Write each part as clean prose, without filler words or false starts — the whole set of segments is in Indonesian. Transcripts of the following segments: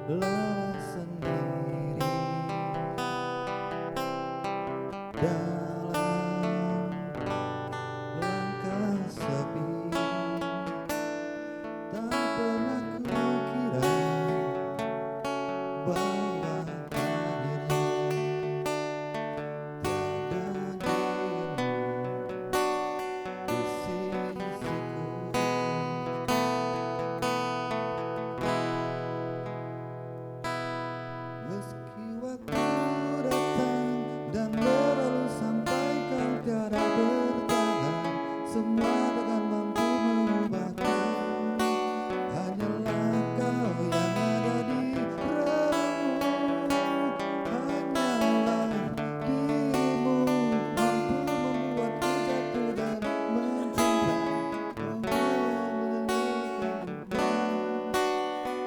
lelah sendiri dalam langkah sepi. Tak pernah kukira bahwa akhirnya tiada dirimu di sisiku. Meski waktu datang dan berlalu sampai kau tiada bertahan, semua takkan mampu mengubahku. Hanyalah kau yang ada di relangku. Hanyalah dirimu mampu membuatku jatuh dan mencinta.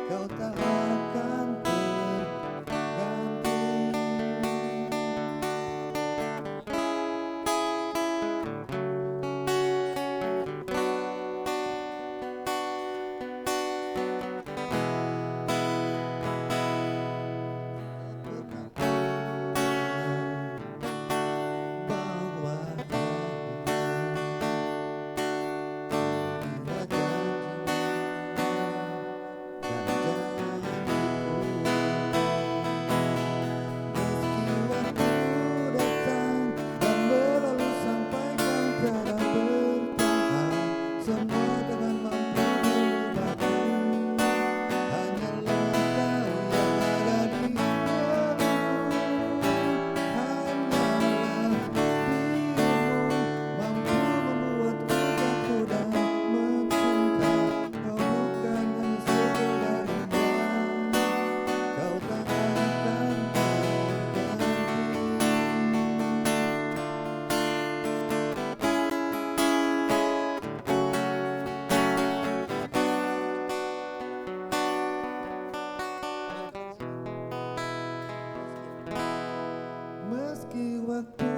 Kau tak akan terganti. Bahwa bila semua dengan mampu mengubahku. Hanyalah kau yang ada di relangku. Hanyalah dirimu mampu membuatku jatuh dan mencinta. Kau bukan hanya sekedar indah, kau tak akan terganti. Meski waktu